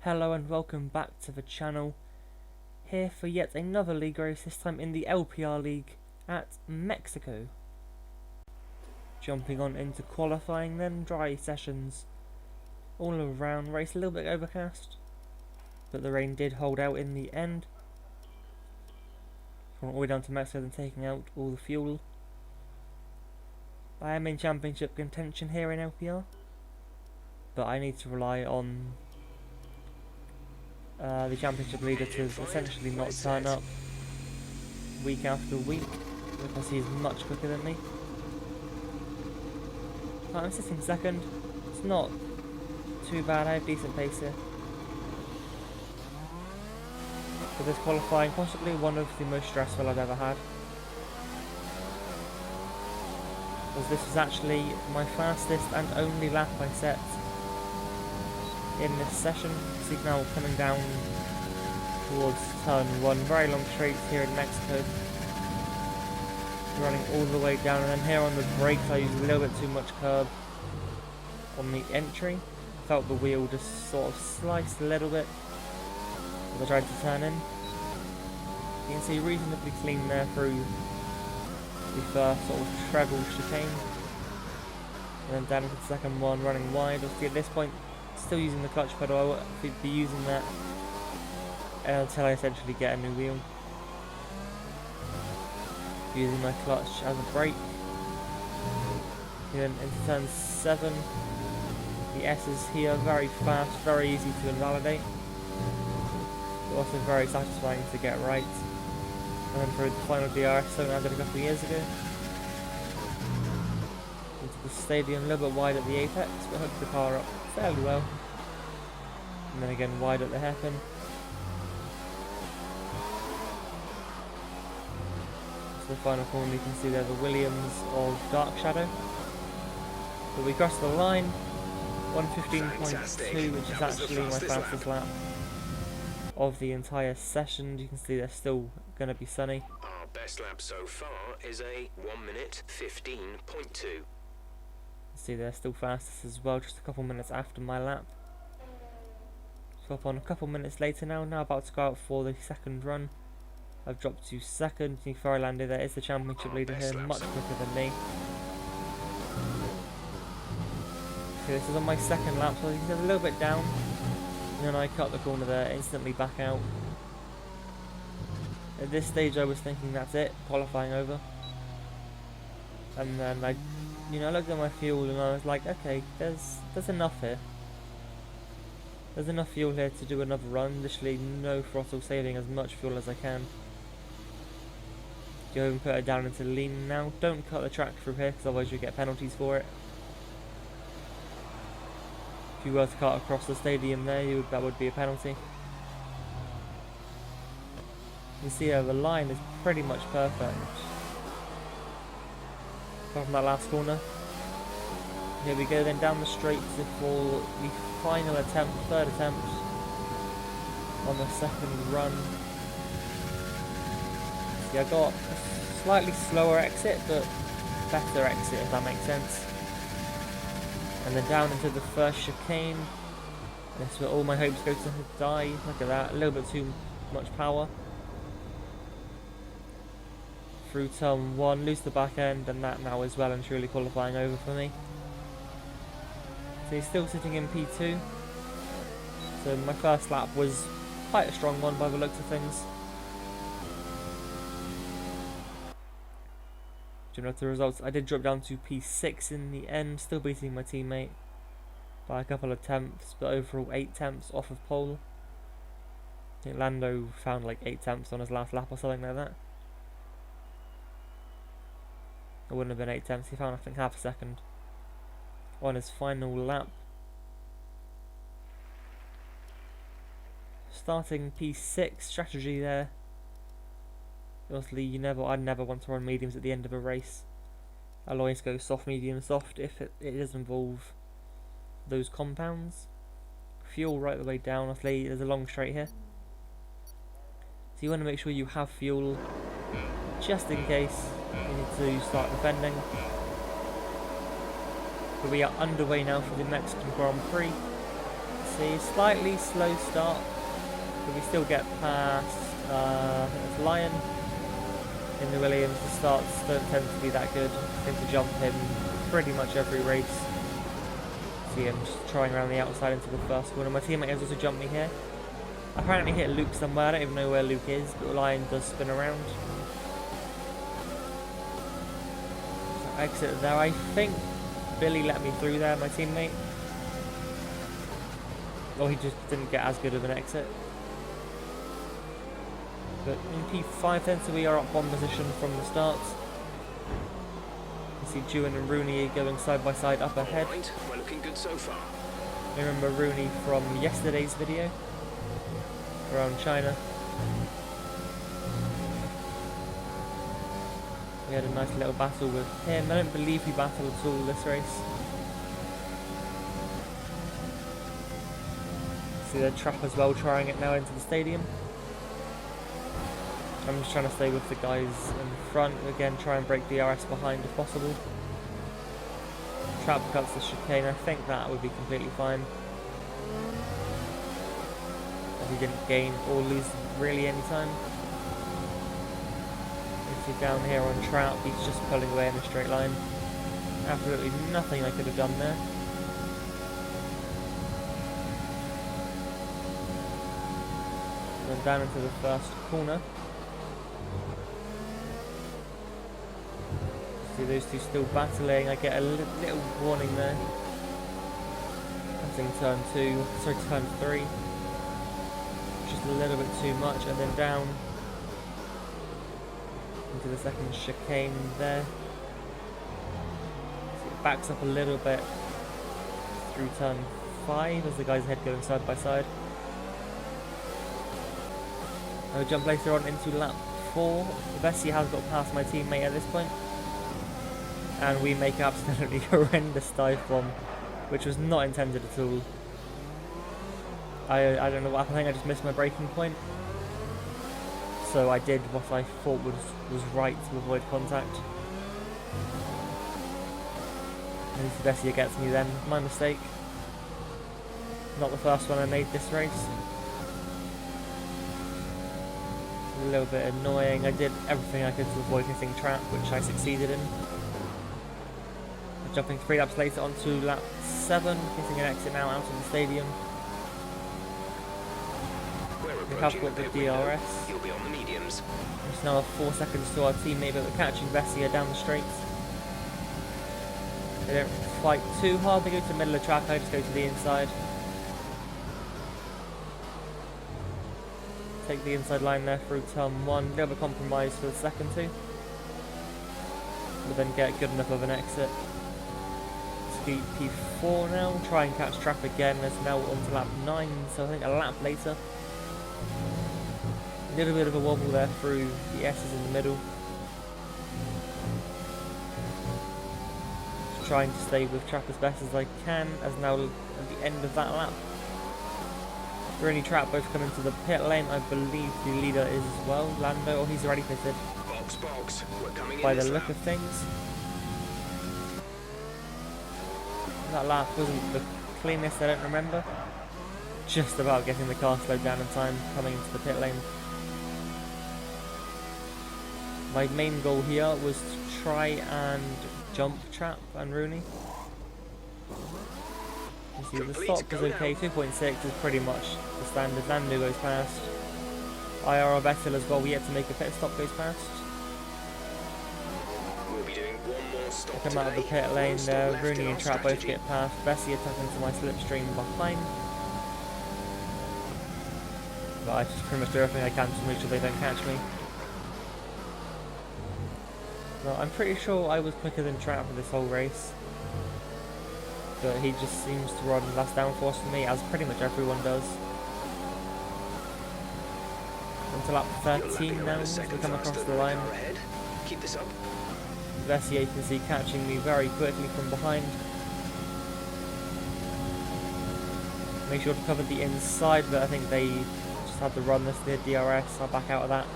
Hello and welcome back to the channel, here for yet another league race, this time in the LPR League at Mexico. Jumping on into qualifying then, dry sessions all around, race a little bit overcast, but the rain did hold out in the end. Going all the way down to Mexico and taking out all the fuel. I am in championship contention here in LPR, but I need to rely on the championship leader to essentially not turn up week after week because he's much quicker than me. I'm sitting second. It's not too bad. I have decent pace here. For this qualifying, possibly one of the most stressful I've ever had. Because this was actually my fastest and only lap I set in this session. See now coming down towards turn 1, very long straight here in Mexico. Running all the way down, and then here on the brakes I used a little bit too much curb on the entry. Felt the wheel just sort of sliced a little bit as I tried to turn in. You can see reasonably clean there through the first sort of treble chicane. And then down into the second one, running wide. Obviously at this point, still using the clutch pedal. I will be using that until I essentially get a new wheel. Using my clutch as a brake. Then into turn 7. The S's here, very fast, very easy to invalidate. But also very satisfying to get right. And then for the final DRS zone I did a couple of years ago. Into the stadium, a little bit wide at the apex, but hooked the car up fairly well. And then again wide at the hairpin. So the final corner, you can see there the Williams of Dark Shadow. But we crossed the line, 1:15.2, which is actually my fastest lap of the entire session. You can see they're still going to be sunny. Our best lap so far is a 1:15.2. See they're still fastest as well, just a couple minutes after my lap. Swap on a couple minutes later now about to go out for the second run. I've dropped to second. Nico Lander there is the championship leader here, much quicker than me. So this is on my second lap, so he's a little bit down. And then I cut the corner there, instantly back out. At this stage I was thinking that's it, qualifying over. And then I looked at my fuel and I was like, okay, there's enough here. There's enough fuel here to do another run, literally no throttle, saving as much fuel as I can. Go and put it down into lean now. Don't cut the track through here because otherwise you get penalties for it. If you were to cut across the stadium there, that would be a penalty. You see the line is pretty much perfect. Apart from that last corner. Here we go then down the straight for the final attempt, third attempt on the second run. See, I got a slightly slower exit, but better exit if that makes sense. And then down into the first chicane. That's where all my hopes go to die. Look at that, a little bit too much power. Through turn 1, lose the back end, and that now is well and truly qualifying over for me. So he's still sitting in P2. So my first lap was quite a strong one by the looks of things. Do you know the results? I did drop down to P6 in the end, still beating my teammate by a couple of tenths, but overall 8 tenths off of pole. I think Lando found like 8 tenths on his last lap or something like that. It wouldn't have been 8 tenths, he found I think half a second on his final lap. Starting P6 strategy there. Obviously I'd never want to run mediums at the end of a race. I'll always go soft, medium, soft if it does involve those compounds. Fuel right the way down. Obviously there's a long straight here, so you want to make sure you have fuel just in case you need to start defending. But we are underway now for the Mexican Grand Prix. see, slightly slow start, but we still get past, I think it's Lion in the Williams. The starts don't tend to be that good. I tend to jump him pretty much every race. See him just trying around the outside into the first corner. My teammate has also jumped me here. I apparently hit Luke somewhere, I don't even know where Luke is, but Lion does spin around. So exit there, I think Billy let me through there, my teammate. Or he just didn't get as good of an exit. But in P5 then, so we are up one position from the start. You see Juan and Rooney going side by side up ahead. Right, we're looking good so far. I remember Rooney from yesterday's video around China. We had a nice little battle with him. I don't believe we battled at all this race. See the trap as well, trying it now into the stadium. I'm just trying to stay with the guys in front. Again, try and break DRS behind if possible. Trap cuts the chicane. I think that would be completely fine. As he didn't gain or lose really any time. You see down here on Trap, he's just pulling away in a straight line. Absolutely nothing I could have done there. Then down into the first corner. See those two still battling. I get a little warning there. Passing turn 3. Just a little bit too much, and then down into the second chicane there. See, it backs up a little bit through turn 5 as the guys ahead going side by side. I will jump later on into lap 4. Vessi has got past my teammate at this point. And we make absolutely horrendous dive bomb, which was not intended at all. I don't know what happened. I think I just missed my braking point. So I did what I thought was right to avoid contact. And Vessi gets me then. My mistake. Not the first one I made this race. A little bit annoying. I did everything I could to avoid hitting Trap, which I succeeded in. Jumping 3 laps later onto lap 7, getting an exit now out of the stadium. We have got the DRS. You'll be on the mediums. It's now 4 seconds to our teammate, but we're catching Vessia down the straight. They don't fight too hard, they go to the middle of the track, I just go to the inside. Take the inside line there through turn 1, a little bit of compromise for the second 2. But then get good enough of an exit. Speed P4 now, try and catch Trap again. It's now on to lap 9, so I think a lap later. A little bit of a wobble there through the S's in the middle. Just trying to stay with Trap as best as I can, as now at the end of that lap. Rooney Trap both come into the pit lane. I believe the leader is as well, Lando, or he's already pitted. Box. We're coming By in the this look lap. of things. That lap wasn't the cleanest, I don't remember. Just about getting the car slowed down in time, coming into the pit lane. My main goal here was to try and jump Trap and Rooney. You see, the stop was okay, 2.6 is pretty much the standard. Lando goes past. IRR Vettel as well, we yet to make a pit stop, goes past. We'll be doing one more stop I come out of the today. pit lane One stop there, left Rooney in and our Trap both strategy. get past. Vessi attack into my slipstream behind. But I just pretty much do everything I can to make sure they don't catch me. Well, I'm pretty sure I was quicker than Trap for this whole race. But he just seems to run less downforce for me, as pretty much everyone does. Until lap You're lapping 13 around now, a as we second come faster across the than line. car ahead. Keep this up. Vessi you can see catching me very quickly from behind. Make sure to cover the inside, but I think they just had to run this near DRS. I'll back out of that.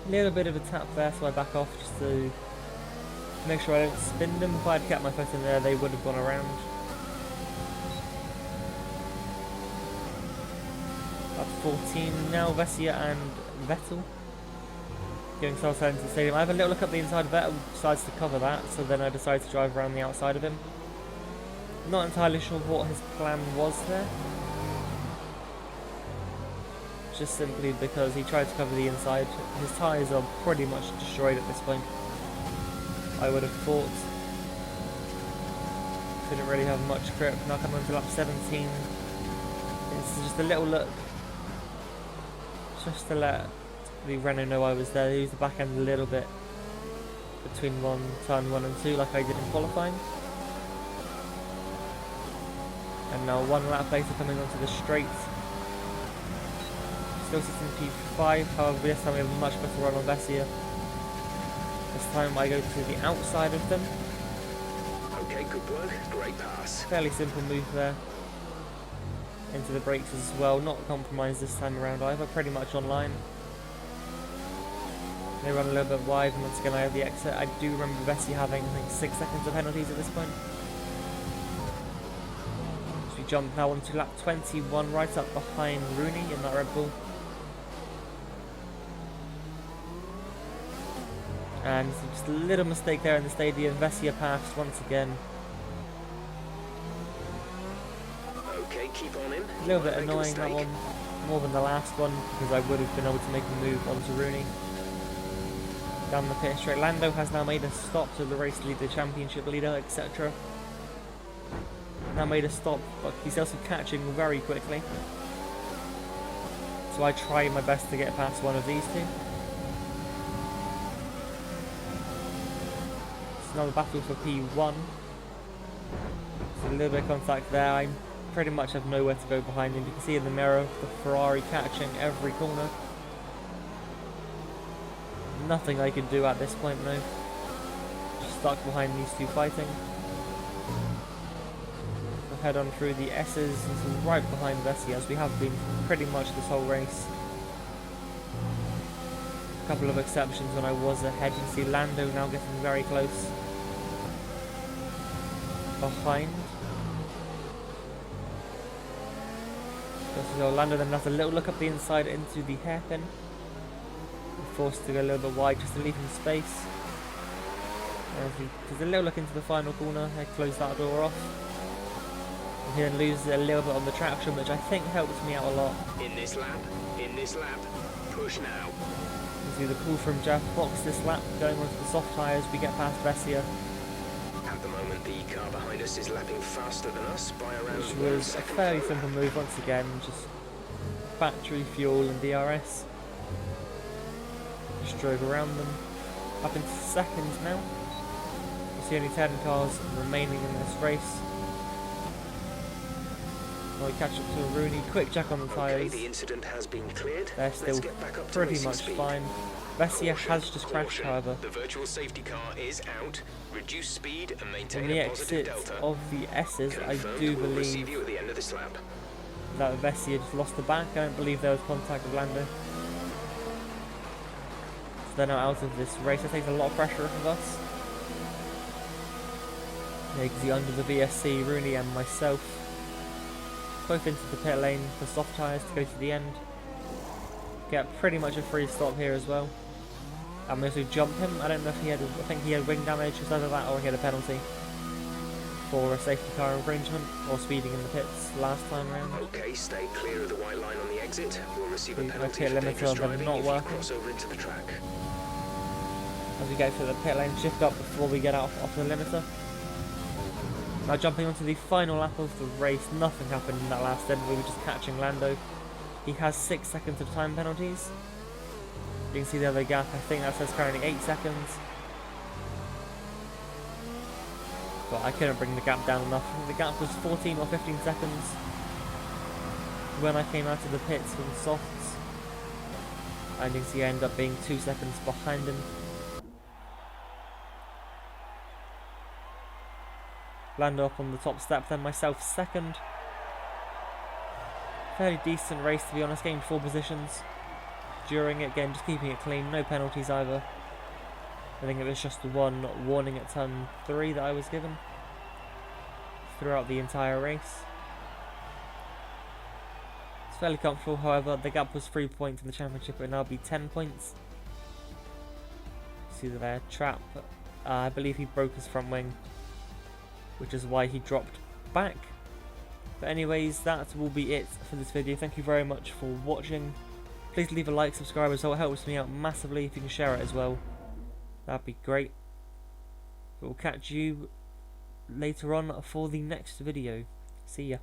A little bit of a tap there, so I back off just to make sure I don't spin them. If I had kept my foot in there, they would have gone around. 14 now, Vessia and Vettel. Going south side into the stadium. I have a little look up the inside. Vettel decides to cover that, so then I decide to drive around the outside of him. Not entirely sure what his plan was there. Just simply because he tried to cover the inside. His tyres are pretty much destroyed at this point, I would have thought. Didn't really have much grip. Now coming on to lap 17. It's just a little look. Just to let the Renault know I was there. They used the back end a little bit between turn 1 and 2 like I did in qualifying. And now 1 lap later coming onto the straight. Still sitting in P5, however this time we have a much better run on Vessia. This time I go to the outside of them. Okay, good work. Great pass. Fairly simple move there. Into the brakes as well, not compromised this time around either, pretty much online. They run a little bit wide, and once again I have the exit. I do remember Vessia having, I think, 6 seconds of penalties at this point. So we jump now onto lap 21, right up behind Rooney in that Red Bull. And just a little mistake there in the stadium. Vessia passed once again. Okay, keep on in. A little bit annoying that one, more than the last one, because I would have been able to make a move onto Rooney. Down the pit straight. Lando has now made a stop to the race leader, championship leader, etc. Now made a stop, but he's also catching very quickly. So I try my best to get past one of these two. Another battle for P1. So a little bit of contact there. I pretty much have nowhere to go behind him. You can see in the mirror the Ferrari catching every corner. Nothing I can do at this point though. Just stuck behind these two fighting. We'll head on through the S's until right behind Vessia, as we have been pretty much this whole race. A couple of exceptions when I was ahead. You can see Lando now getting very close behind. So Lando then has a little look up the inside into the hairpin. We're forced to go a little bit wide just to leave him space. There's a little look into the final corner. I close that door off. And he then loses a little bit on the traction, which I think helps me out a lot. In this lap, push now. You see the pull from Jeff Box this lap, going onto the soft tyres. We get past Vessia. At the moment, the car behind us is lapping faster than us by around Which 1 was a second. fairly simple move once again, just battery, fuel and DRS. Just drove around them. Up into seconds now. You see only 10 cars remaining in this race. Well, we catch up to Rooney, quick check on the Okay, tyres. the incident has been cleared. They're Let's still get back up to pretty racing much speed. fine. Vessia Caution, has just crashed, caution. however. The virtual safety car is out. Reduce speed and On maintain the a positive exit delta. of the S's, I Confirmed, do we'll receive believe you at the end of this lap. that Vessia just lost the back. I don't believe there was contact with Lando. So they're now out of this race. That takes a lot of pressure off of us. Yeah, you can see under the VSC, Rooney and myself both into the pit lane for soft tyres to go to the end. Get pretty much a free stop here as well. I'm going to jump him. I don't know if he had, I think he had wing damage or something like that, or he had a penalty for a safety car infringement or speeding in the pits last time around. Okay, stay clear of the white line on the exit. We'll receive a The penalty pit for limiter dangerous of them driving not if you working. cross over into the track. As we go through the pit lane, shift up before we get off the limiter. Now jumping onto the final lap of the race, nothing happened in that last end. We were just catching Lando. He has 6 seconds of time penalties. You can see the other gap, I think that says currently 8 seconds. But I couldn't bring the gap down enough. I think the gap was 14 or 15 seconds when I came out of the pits from softs. And you can see I ended up being 2 seconds behind him. Lando up on the top step, then myself second. Fairly decent race, to be honest, gained 4 positions during it, again just keeping it clean, no penalties either. I think it was just the one warning at turn 3 that I was given throughout the entire race. It's fairly comfortable, however, the gap was 3 points in the championship, it will now be 10 points. See there, Trap, I believe he broke his front wing, which is why he dropped back. But anyways, that will be it for this video. Thank you very much for watching. Please leave a like, subscribe as well, it helps me out massively. If you can share it as well, that'd be great. But we'll catch you later on for the next video. See ya.